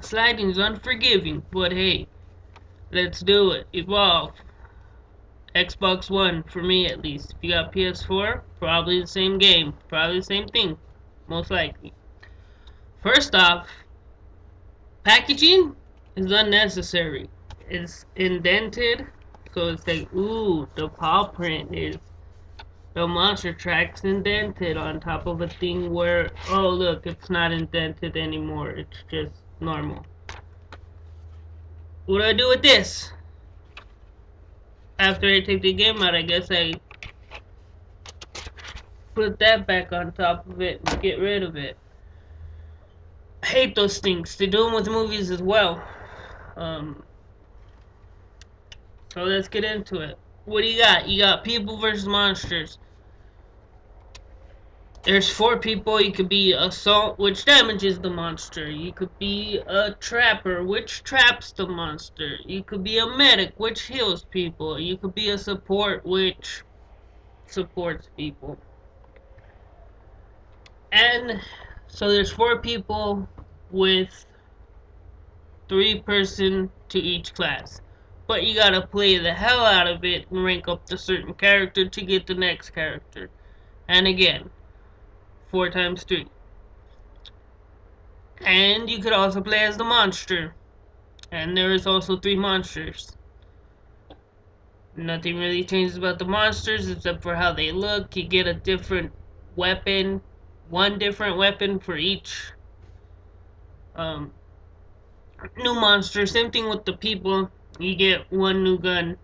Sliding's unforgiving, but hey, let's do it. Evolve. Xbox One, for me at least. If you got PS4, probably the same game. Probably the same thing. Most likely. First off, packaging is unnecessary. It's indented, so it's like, ooh, the paw print is the monster track's indented on top of a thing where, oh look, it's not indented anymore. It's just normal. What do I do with this? After I take the game out, I guess I put that back on top of it and get rid of it. I hate those things. They do them with movies as well. Um, so let's get into it. What do you got? You got people versus monsters. There's 4 people. You could be assault, which damages the monster. You could be a trapper, which traps the monster. You could be a medic, which heals people. You could be a support, which supports people. And so there's 4 people with 3 person to each class. But you gotta play the hell out of it and rank up the certain character to get the next character. And again, 4 times 3. And you could also play as the monster. And there is also 3 monsters. Nothing really changes about the monsters except for how they look. You get a different weapon. 1 different weapon for each new monster. Same thing with the people. You get 1 new gun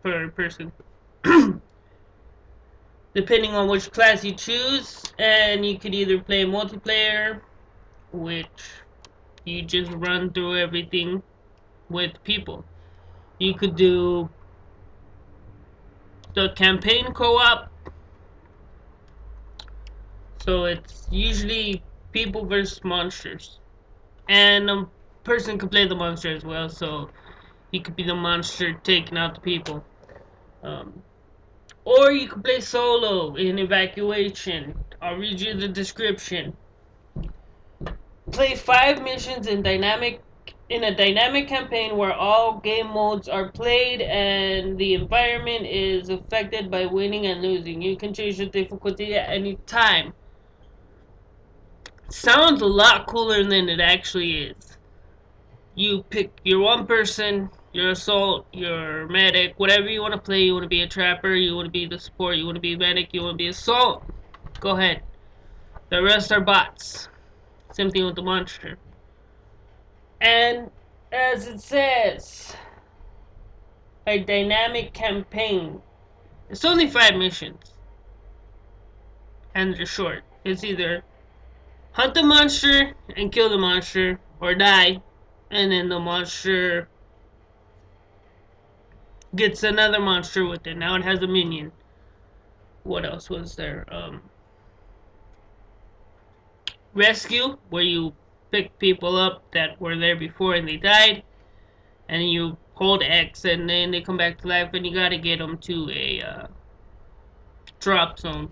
per person. Depending on which class you choose. And you could either play multiplayer, which you just run through everything with people. You could do the campaign co-op. So it's usually people versus monsters. And a person could play the monster as well, so he could be the monster taking out the people. Or you could play solo in evacuation. I'll read you the description. Play 5 missions in a dynamic campaign where all game modes are played and the environment is affected by winning and losing. You can change the difficulty at any time. Sounds a lot cooler than it actually is. You pick your 1 person, your assault, your medic, whatever you want to play. You want to be a trapper, you want to be the support, you want to be medic, you want to be assault. Go ahead. The rest are bots. Same thing with the monster. And as it says, a dynamic campaign. It's only 5 missions. And they're short. It's either hunt the monster and kill the monster, or die, and then the monster gets another monster with it. Now it has a minion. What else was there? Rescue, where you pick people up that were there before and they died, and you hold X and then they come back to life, and you gotta get them to a drop zone.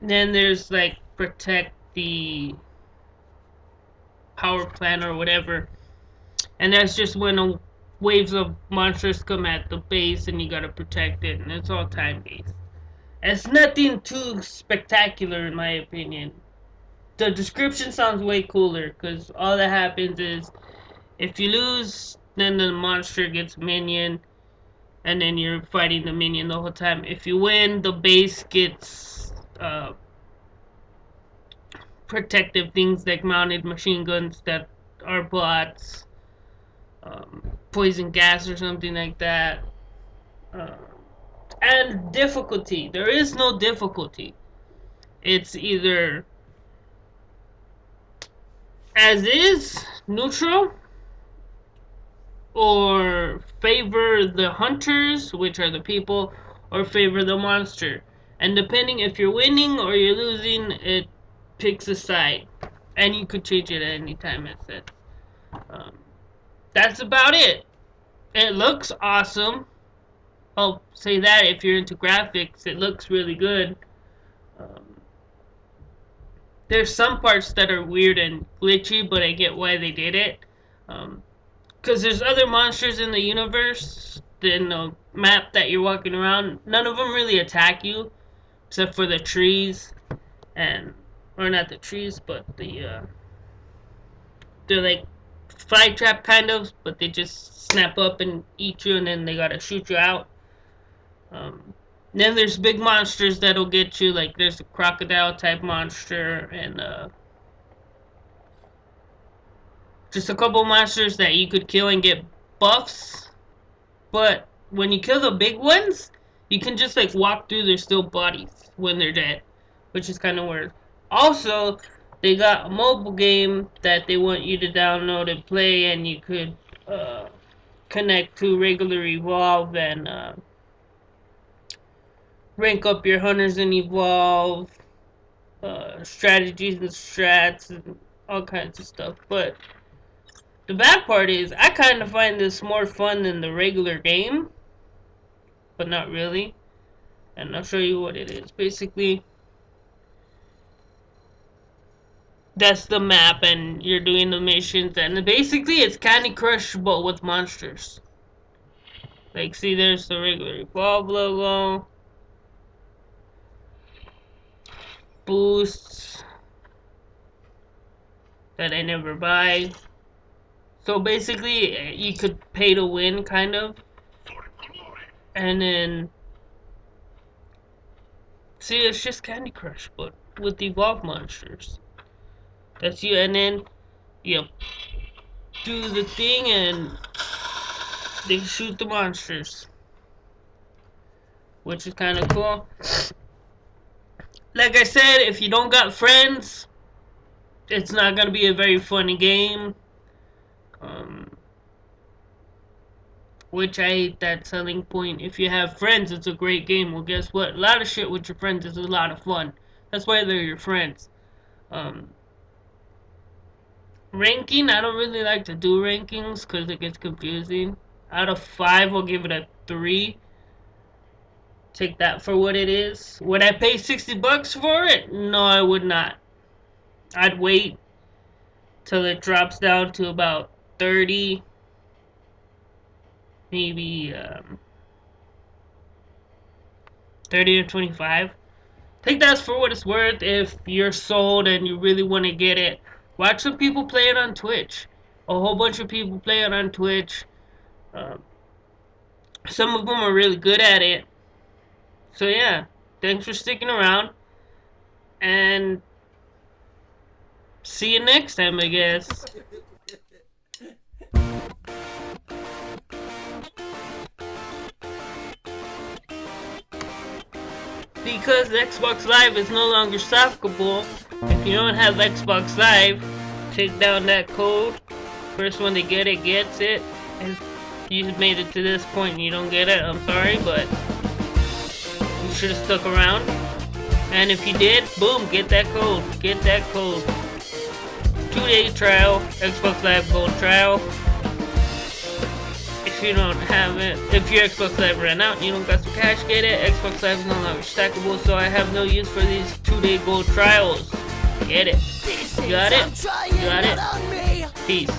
Then there's like protect the power plant or whatever, and that's just when waves of monsters come at the base and you gotta protect it, and it's all time based. It's nothing too spectacular in my opinion. The description sounds way cooler because all that happens is if you lose, then the monster gets minion, and then you're fighting the minion the whole time. If you win, the base gets protective things like mounted machine guns that are bots, poison gas or something like that. And difficulty. There is no difficulty. It's either as is, neutral, or favor the hunters, which are the people, or favor the monster. And depending if you're winning or you're losing, it picks a side. And you could change it at any time, it says. That's about it. It looks awesome. I'll say that if you're into graphics, it looks really good. There's some parts that are weird and glitchy, but I get why they did it. Because there's other monsters in the universe, in the map that you're walking around. None of them really attack you, except for the trees, and or not the trees, but they're like fly trap kind of, but they just snap up and eat you, and then they gotta shoot you out. Um, then there's big monsters that'll get you, like there's a crocodile type monster, and just a couple monsters that you could kill and get buffs. But when you kill the big ones, you can just like walk through their still bodies when they're dead, which is kind of weird. Also, they got a mobile game that they want you to download and play, and you could uh, connect to regular Evolve and rank up your hunters in Evolve, strategies and strats, and all kinds of stuff. But the bad part is, I kind of find this more fun than the regular game, but not really. And I'll show you what it is. Basically, that's the map, and you're doing the missions, and basically it's Candy Crush, but with monsters. Like, see, there's the regular Evolve logo, boosts that I never buy. So basically, you could pay to win, kind of. And then, see, it's just Candy Crush, but with Evolve monsters. That's you, and then you do the thing, and they shoot the monsters, which is kind of cool. Like I said, if you don't got friends, it's not gonna be a very funny game. Which I hate that selling point. If you have friends, it's a great game. Well, guess what? A lot of shit with your friends is a lot of fun. That's why they're your friends. Ranking, I don't really like to do rankings because it gets confusing. Out of 5, I'll give it a 3. Take that for what it is. Would I pay $60 for it? No, I would not. I'd wait till it drops down to about 30, maybe 30 or 25. Take that for what it's worth. If you're sold and you really want to get it, watch some people play it on Twitch. A whole bunch of people play it on Twitch. Some of them are really good at it. So yeah, thanks for sticking around, and see you next time, I guess. Because Xbox Live is no longer stockable, if you don't have Xbox Live, take down that code. First one to get it gets it. If you made it to this point and you don't get it, I'm sorry, but you should have stuck around. And if you did, boom, get that code. Get that code. 2-day trial, Xbox Live Gold trial. If you don't have it, if your Xbox Live ran out and you don't got some cash, get it. Xbox Live is no longer stackable, so I have no use for these 2-day gold trials. Get it. You got it? You got it? Peace.